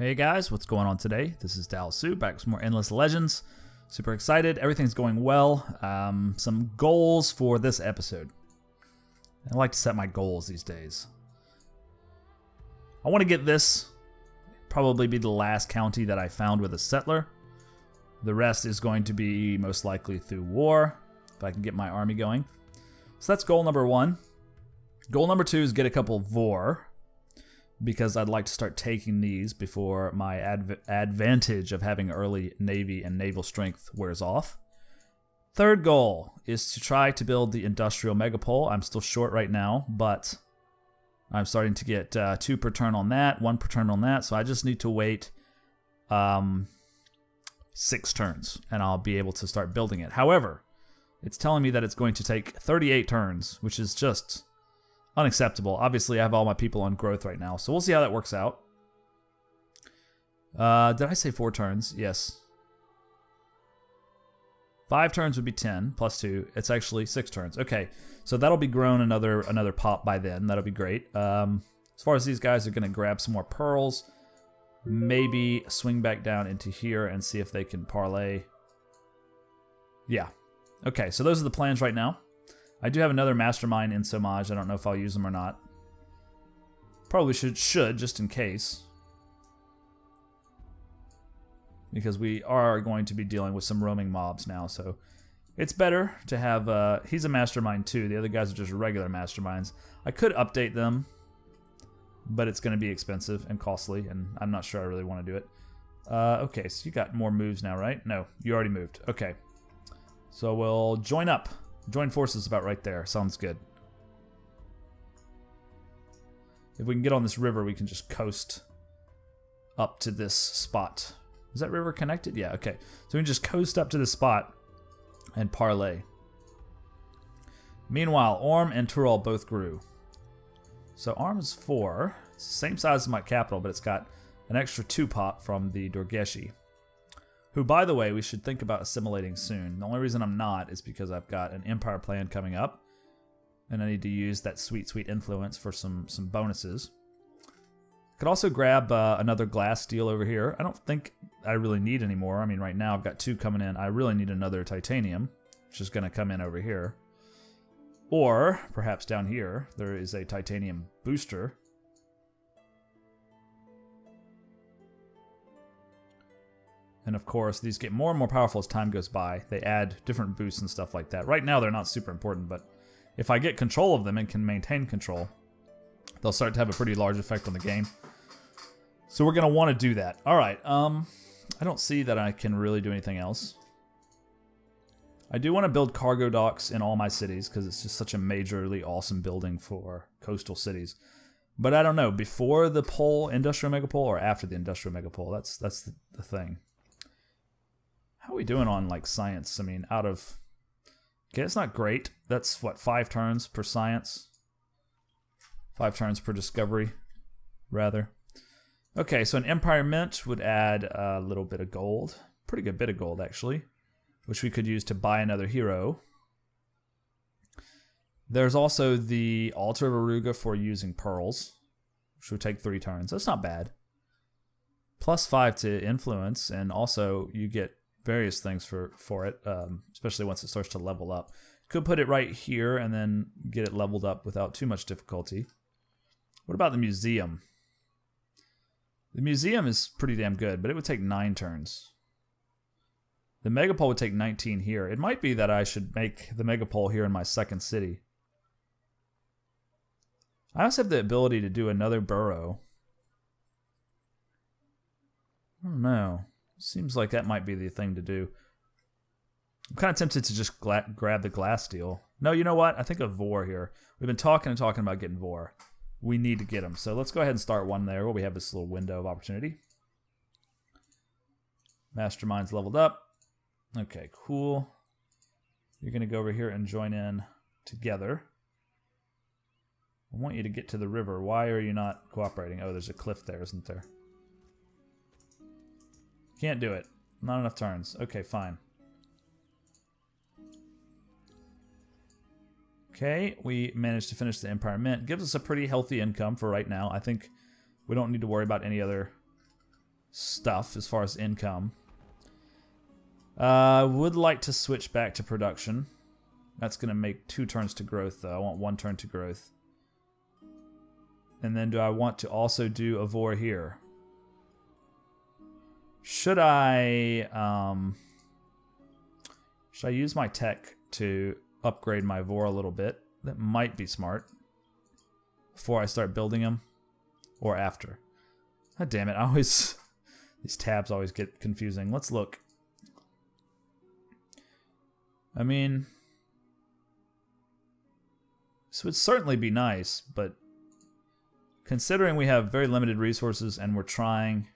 Hey guys, what's going on today? This is Dalsoo, back with some more Endless Legends. Super excited, everything's going well. Some goals for this episode. I like to set my goals these days. I want to get this, probably be the last county that I found with a settler. The rest is going to be most likely through war, if I can get my army going. So that's goal number 1. Goal number 2 is get a couple of Vor, because I'd like to start taking these before my advantage of having early navy and naval strength wears off. Third goal is to try to build the industrial megapole. I'm still short right now, but I'm starting to get 2 per turn on that, 1 per turn on that, so I just need to wait 6 turns, and I'll be able to start building it. However, it's telling me that it's going to take 38 turns, which is just unacceptable. Obviously, I have all my people on growth right now, so we'll see how that works out. Did I say 4 turns? Yes. 5 turns would be 10, plus 2. It's actually 6 turns. Okay, so that'll be grown another pop by then. That'll be great. As far as these guys are going to grab some more pearls, maybe swing back down into here and see if they can parlay. Yeah. Okay, so those are the plans right now. I do have another mastermind in Somaj. I don't know if I'll use them or not. Probably should just in case. Because we are going to be dealing with some roaming mobs now, so it's better to have... he's a mastermind too. The other guys are just regular masterminds. I could update them, but it's going to be expensive and costly, and I'm not sure I really want to do it. Okay, so you got more moves now, right? No, you already moved. Okay. So we'll join up. Join forces about right there. Sounds good. If we can get on this river, we can just coast up to this spot. Is that river connected? Yeah, okay. So we can just coast up to this spot and parlay. Meanwhile, Orm and Tyrol both grew. So Orm is 4. It's the same size as my capital, but it's got an extra 2 pop from the Dorgeshi. Who, by the way, we should think about assimilating soon. The only reason I'm not is because I've got an empire plan coming up, and I need to use that sweet, sweet influence for some bonuses. Could also grab another glass steel over here. I don't think I really need any more. I mean, right now I've got 2 coming in. I really need another titanium, which is going to come in over here. Or, perhaps down here, there is a titanium booster. And of course, these get more and more powerful as time goes by. They add different boosts and stuff like that. Right now, they're not super important, but if I get control of them and can maintain control, they'll start to have a pretty large effect on the game. So we're going to want to do that. All right, I don't see that I can really do anything else. I do want to build cargo docks in all my cities because it's just such a majorly awesome building for coastal cities. But I don't know, before the industrial megapole or after the industrial megapole? That's the thing. How are we doing on, like, science? I mean, out of... Okay, it's not great. That's, what, 5 turns per science? 5 turns per discovery, rather. Okay, so an Empire Mint would add a little bit of gold. Pretty good bit of gold, actually. Which we could use to buy another hero. There's also the Altar of Aruga for using pearls, which would take 3 turns. That's not bad. Plus 5 to influence, and also you get various things for it, especially once it starts to level up. Could put it right here and then get it leveled up without too much difficulty. What about the museum? The museum is pretty damn good, but it would take 9 turns. The megapole would take 19 here. It might be that I should make the megapole here in my second city. I also have the ability to do another borough. I don't know. Seems like that might be the thing to do. I'm kind of tempted to just grab the glass steel. No, you know what? I think of Vor here. We've been talking and talking about getting Vor. We need to get them. So let's go ahead and start one there where we have this little window of opportunity. Mastermind's leveled up. Okay, cool. You're going to go over here and join in together. I want you to get to the river. Why are you not cooperating? Oh, there's a cliff there, isn't there? Can't do it. Not enough turns. Okay, fine. Okay, we managed to finish the Empire Mint. Gives us a pretty healthy income for right now. I think we don't need to worry about any other stuff as far as income. Would like to switch back to production. That's going to make 2 turns to growth, though. I want 1 turn to growth. And then do I want to also do a vor here? Should I use my tech to upgrade my vor a little bit? That might be smart. Before I start building them. Or after. God damn it, these tabs always get confusing. Let's look. I mean, this would certainly be nice, but considering we have very limited resources and we're trying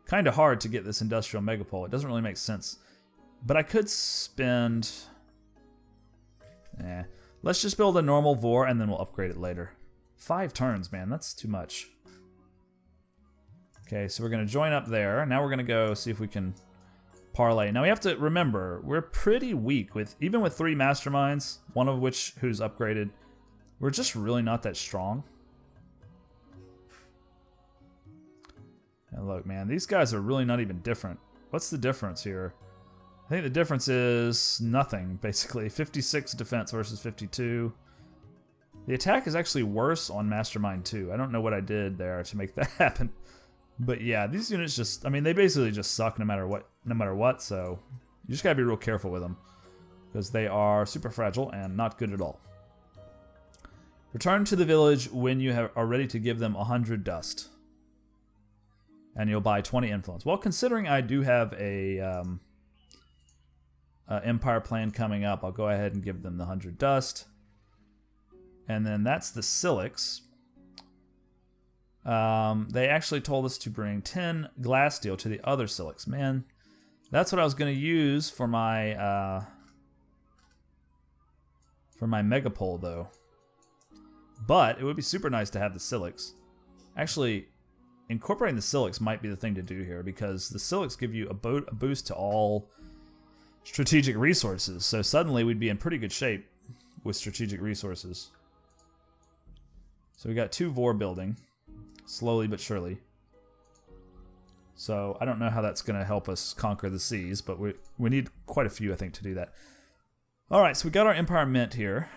kind of hard to get this industrial megapole, it doesn't really make sense. But I could spend... let's just build a normal vor and then we'll upgrade it later. 5 turns, man, that's too much. Okay, so we're going to join up there. Now we're going to go see if we can parlay. Now we have to remember, we're pretty weak with even with 3 masterminds, one of which who's upgraded. We're just really not that strong. And look, man, these guys are really not even different. What's the difference here? I think the difference is nothing, basically. 56 defense versus 52. The attack is actually worse on Mastermind 2. I don't know what I did there to make that happen. But yeah, these units just, I mean, they basically just suck no matter what, so you just gotta be real careful with them. Because they are super fragile and not good at all. Return to the village when you are ready to give them 100 dust. And you'll buy 20 influence. Well, considering I do have a empire plan coming up, I'll go ahead and give them the 100 dust. And then that's the Silix. They actually told us to bring 10 glass steel to the other Silix. Man, that's what I was going to use for my megapole, though. But it would be super nice to have the Silix. Actually, incorporating the Silix might be the thing to do here, because the Silix give you a boost to all strategic resources. So suddenly we'd be in pretty good shape with strategic resources. So we got 2 vor building, slowly but surely. So I don't know how that's going to help us conquer the seas, but we need quite a few, I think, to do that. All right, so we got our Empire Mint here.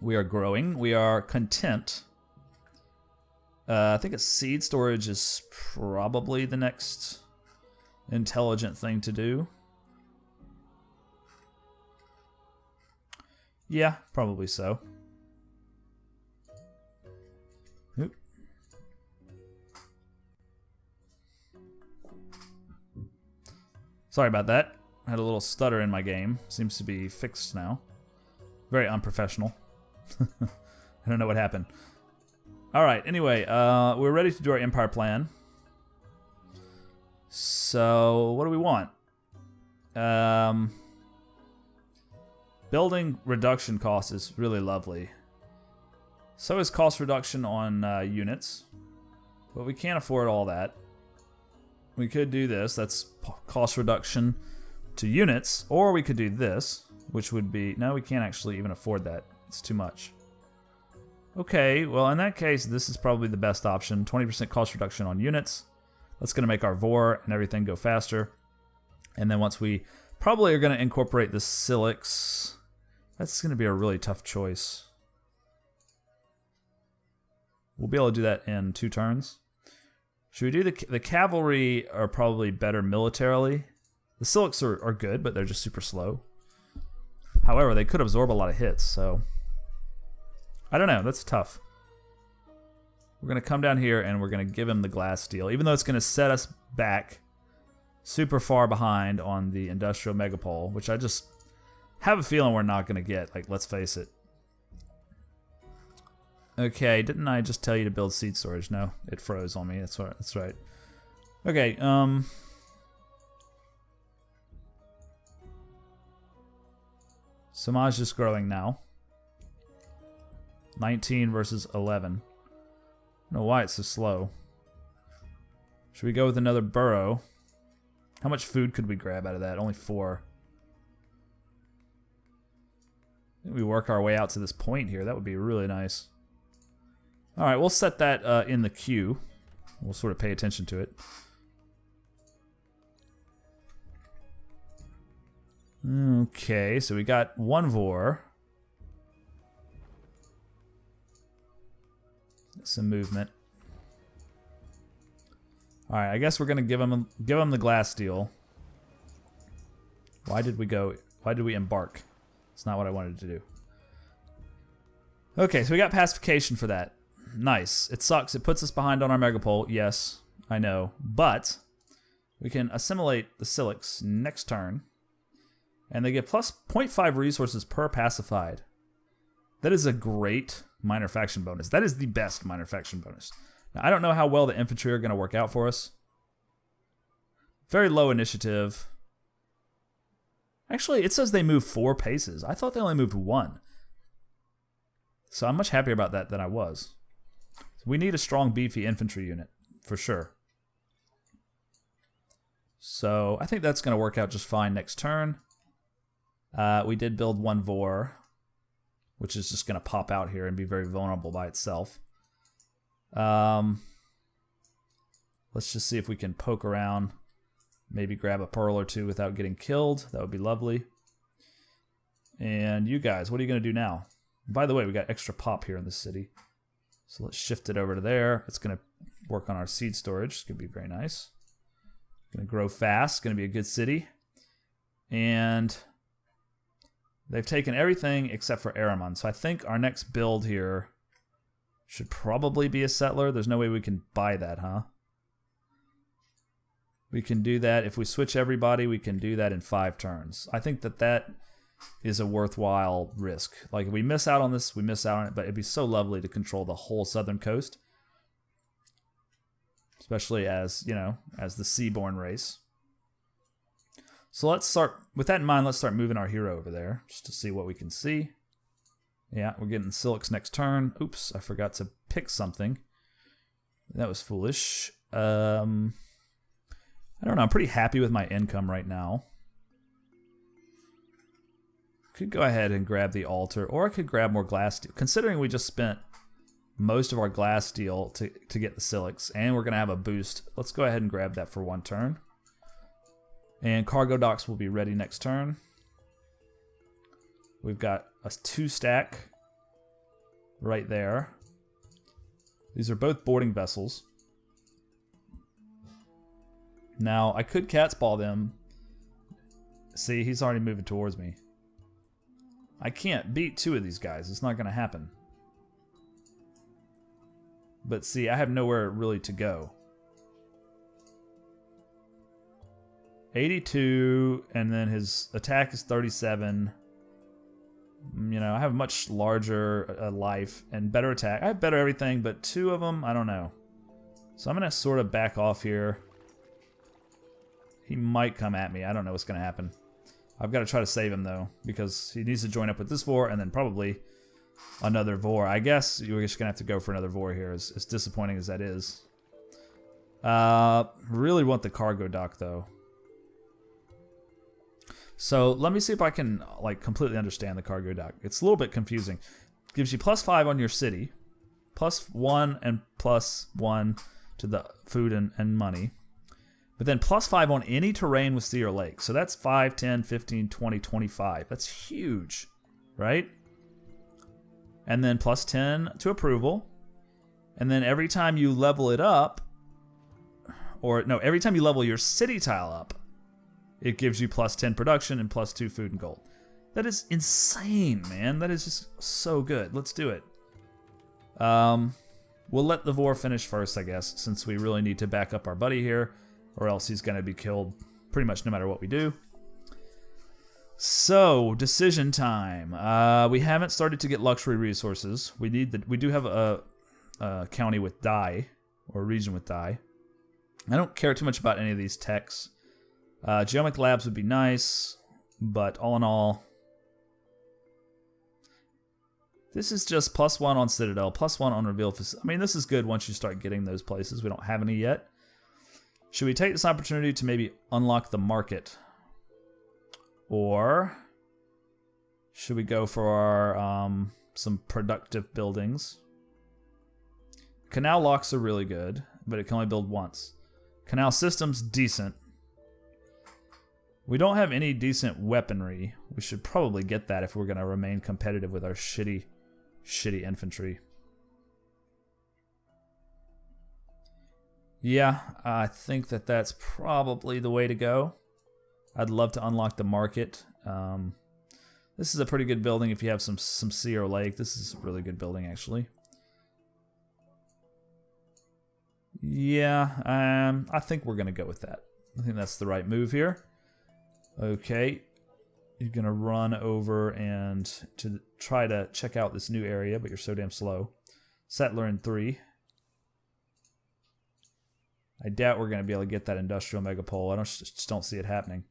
We are growing. We are content. I think a seed storage is probably the next intelligent thing to do. Yeah, probably so. Oop. Sorry about that. I had a little stutter in my game. Seems to be fixed now. Very unprofessional. I don't know what happened. Alright, anyway, we're ready to do our empire plan. So, what do we want? Building reduction cost is really lovely. So is cost reduction on units. But we can't afford all that. We could do this. That's cost reduction to units. Or we could do this, which would be... No, we can't actually even afford that. It's too much. Okay, well, in that case, this is probably the best option. 20% cost reduction on units. That's going to make our vor and everything go faster. And then once we probably are going to incorporate the Silix, that's going to be a really tough choice. We'll be able to do that in 2 turns. Should we do the cavalry are probably better militarily. The Silix are good, but they're just super slow. However, they could absorb a lot of hits, so... I don't know, that's tough. We're going to come down here and we're going to give him the glass steel, even though it's going to set us back super far behind on the industrial megapole, which I just have a feeling we're not going to get, like, let's face it. Okay, didn't I just tell you to build seed storage? No, it froze on me, that's right. Okay, Samaj is growing now. 19 versus 11. I don't know why it's so slow. Should we go with another burrow? How much food could we grab out of that? Only 4. I think we work our way out to this point here. That would be really nice. Alright, we'll set that in the queue. We'll sort of pay attention to it. Okay, so we got one vor. Some movement. All right, I guess we're gonna give him the glass steel. Why did we embark? It's not what I wanted to do. Okay, so we got pacification for that. Nice. It sucks. It puts us behind on our megapole. Yes, I know. But we can assimilate the Silix next turn. And they get plus 0.5 resources per pacified. That is a great minor faction bonus. That is the best minor faction bonus. Now, I don't know how well the infantry are going to work out for us. Very low initiative. Actually, it says they move 4 paces. I thought they only moved 1. So I'm much happier about that than I was. We need a strong, beefy infantry unit, for sure. So I think that's going to work out just fine next turn. We did build 1 vor, which is just going to pop out here and be very vulnerable by itself. Let's just see if we can poke around. Maybe grab a pearl or 2 without getting killed. That would be lovely. And you guys, what are you going to do now? By the way, we got extra pop here in this city. So let's shift it over to there. It's going to work on our seed storage. It's going to be very nice. Going to grow fast. Going to be a good city. And they've taken everything except for Araman. So I think our next build here should probably be a settler. There's no way we can buy that, huh? We can do that. If we switch everybody, we can do that in 5 turns. I think that is a worthwhile risk. Like, if we miss out on this, we miss out on it, but it'd be so lovely to control the whole southern coast. Especially as, you know, as the seaborne race. So let's start, with that in mind, let's start moving our hero over there, just to see what we can see. Yeah, we're getting Silix next turn. Oops, I forgot to pick something. That was foolish. I don't know, I'm pretty happy with my income right now. Could go ahead and grab the altar, or I could grab more glass steel. Considering we just spent most of our glass steel to get the Silix, and we're going to have a boost, let's go ahead and grab that for 1 turn. And cargo docks will be ready next turn. We've got a 2 stack right there. These are both boarding vessels. Now, I could cat's ball them. See, he's already moving towards me. I can't beat 2 of these guys. It's not going to happen. But see, I have nowhere really to go. 82, and then his attack is 37. You know, I have a much larger life and better attack. I have better everything, but 2 of them, I don't know. So I'm going to sort of back off here. He might come at me. I don't know what's going to happen. I've got to try to save him, though, because he needs to join up with this vor and then probably another vor. I guess you're just going to have to go for another vor here, as disappointing as that is. Really want the cargo dock, though. So let me see if I can like completely understand the cargo dock. It's a little bit confusing. It gives you +5 on your city, +1 and +1 to the food and money. But then +5 on any terrain with sea or lake. So that's 5, 10, 15, 20, 25. That's huge, right? And then +10 to approval. And then every time you level it up, or no, every time you level your city tile up, it gives you +10 production and +2 food and gold. That is insane, man. That is just so good. Let's do it. We'll let the vor finish first, I guess, since we really need to back up our buddy here, or else he's going to be killed pretty much no matter what we do. So, decision time. We haven't started to get luxury resources. We do have a county with dye, or a region with dye. I don't care too much about any of these techs. Geomic labs would be nice, but all in all, this is just +1 on Citadel, +1 on Reveal Facility. I mean, this is good once you start getting those places. We don't have any yet. Should we take this opportunity to maybe unlock the market? Or should we go for our some productive buildings? Canal locks are really good. but it can only build once. Canal system's decent. We don't have any decent weaponry. We should probably get that if we're going to remain competitive with our shitty infantry. Yeah, I think that that's probably the way to go. I'd love to unlock the market. This is a pretty good building if you have some sea or lake. This is a really good building, actually. Yeah, I think we're going to go with that. I think that's the right move here. Okay. You're going to run over and to try to check out this new area, but you're so damn slow. Settler in 3. I doubt we're going to be able to get that industrial megapole. I just don't see it happening.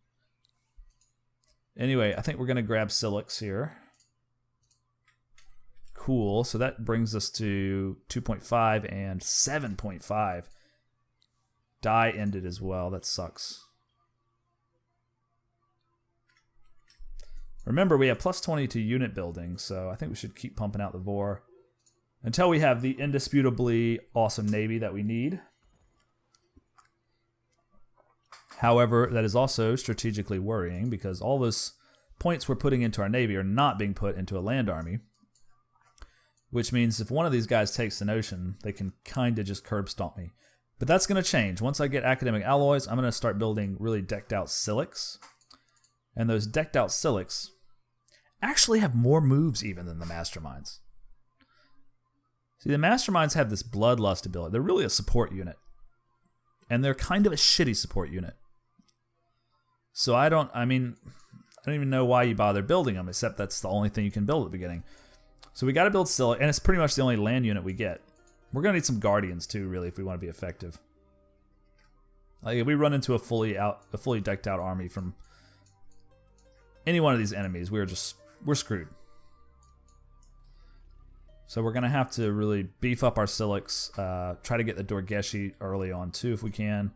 Anyway, I think we're going to grab Silix here. Cool. So that brings us to 2.5 and 7.5. Die ended as well. That sucks. Remember, we have plus 20 to unit building, so I think we should keep pumping out the Vor until we have the indisputably awesome navy that we need. However, that is also strategically worrying because all those points we're putting into our navy are not being put into a land army, which means if one of these guys takes an ocean, they can kind of just curb stomp me. But that's going to change. Once I get academic alloys, I'm going to start building really decked out Silix. And those decked out Silix actually have more moves even than the Masterminds. See, the Masterminds have this bloodlust ability. They're really a support unit. And they're kind of a shitty support unit. So I don't even know why you bother building them, except that's the only thing you can build at the beginning. So we got to build Silix, and it's pretty much the only land unit we get. We're going to need some Guardians too, really, if we want to be effective. Like if we run into a fully decked out army from any one of these enemies, we're screwed. So we're going to have to really beef up our Silix, try to get the Dorgeshi early on too if we can.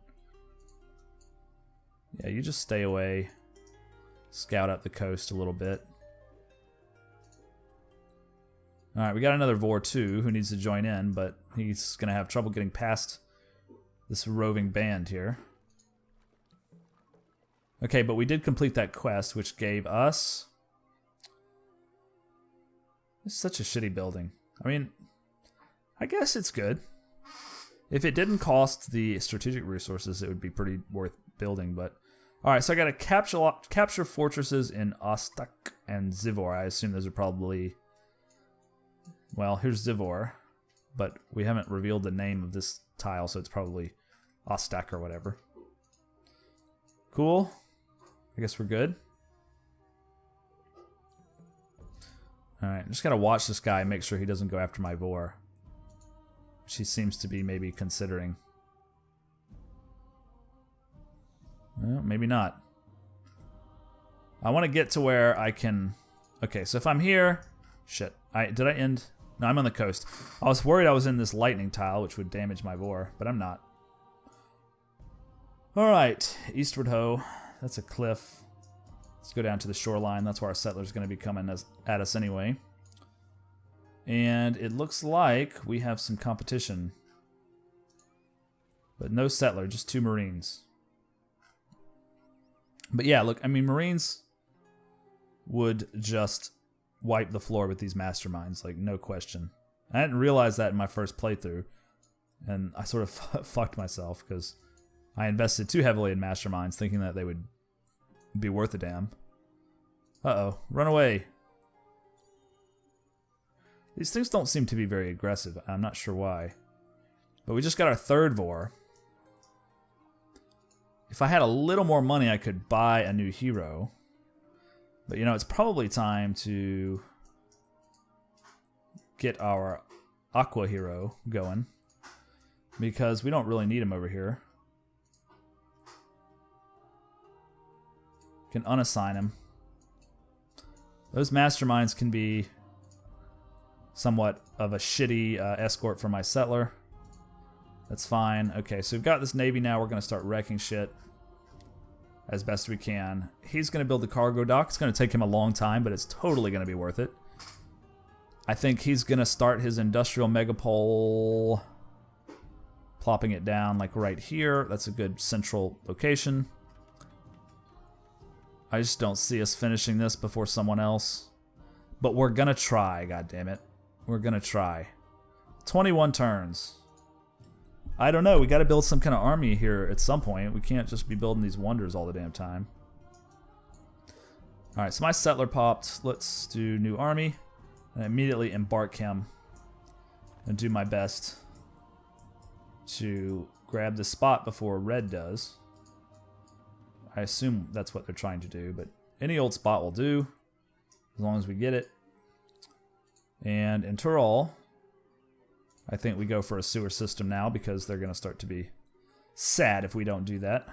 Yeah, you just stay away. Scout up the coast a little bit. Alright, we got another Vor too who needs to join in, but he's going to have trouble getting past this roving band here. Okay, but we did complete that quest, which gave us... It's such a shitty building. I mean, I guess it's good. If it didn't cost the strategic resources, it would be pretty worth building, but... Alright, so I gotta capture fortresses in Ostak and Zivor. I assume those are probably... Well, here's Zivor, but we haven't revealed the name of this tile, so it's probably Ostak or whatever. Cool. I guess we're good. Alright, just gotta watch this guy and make sure he doesn't go after my Vor, which he seems to be maybe considering. Well, maybe not. I want to get to where I can... Okay, so if I'm here... Shit. Did I end? No, I'm on the coast. I was worried I was in this lightning tile, which would damage my Vor, but I'm not. Alright, eastward ho. That's a cliff. Let's go down to the shoreline. That's where our settler's going to be coming at us anyway. And it looks like we have some competition. But no settler, just 2 Marines. But yeah, look, I mean, Marines would just wipe the floor with these Masterminds, like, no question. I didn't realize that in my first playthrough, and I sort of fucked myself, because I invested too heavily in Masterminds, thinking that they would be worth a damn. Uh-oh, run away. These things don't seem to be very aggressive, I'm not sure why. But we just got our 3rd Vor. If I had a little more money, I could buy a new hero. But, you know, it's probably time to get our Aqua hero going, because we don't really need him over here. Can unassign him. Those Masterminds can be somewhat of a shitty escort for my settler. That's fine. Okay, so we've got this navy now. We're going to start wrecking shit as best we can. He's going to build the cargo dock. It's going to take him a long time, but it's totally going to be worth it. I think he's going to start his industrial megapole plopping it down like right here. That's a good central location. I just don't see us finishing this before someone else. But we're gonna try, goddammit. We're gonna try. 21 turns. I don't know, we gotta build some kind of army here at some point. We can't just be building these wonders all the damn time. Alright, so my settler popped. Let's do new army. And immediately embark him. And do my best to grab the spot before red does. I assume that's what they're trying to do, but any old spot will do, as long as we get it. And in Tural, I think we go for a sewer system now, because they're going to start to be sad if we don't do that.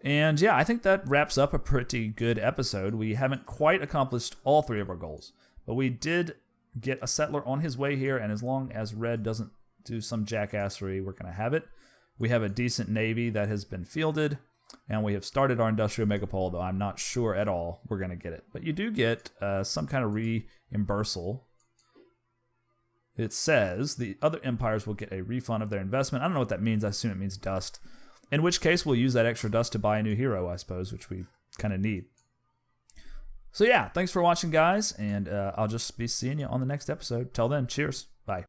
And yeah, I think that wraps up a pretty good episode. We haven't quite accomplished all 3 of our goals, but we did get a settler on his way here, and as long as red doesn't do some jackassery, we're going to have it. We have a decent navy that has been fielded, and we have started our industrial megapole, though I'm not sure at all we're going to get it. But you do get some kind of reimbursal. It says the other empires will get a refund of their investment. I don't know what that means. I assume it means dust. In which case, we'll use that extra dust to buy a new hero, I suppose, which we kind of need. So yeah, thanks for watching, guys, and I'll just be seeing you on the next episode. Till then, cheers. Bye.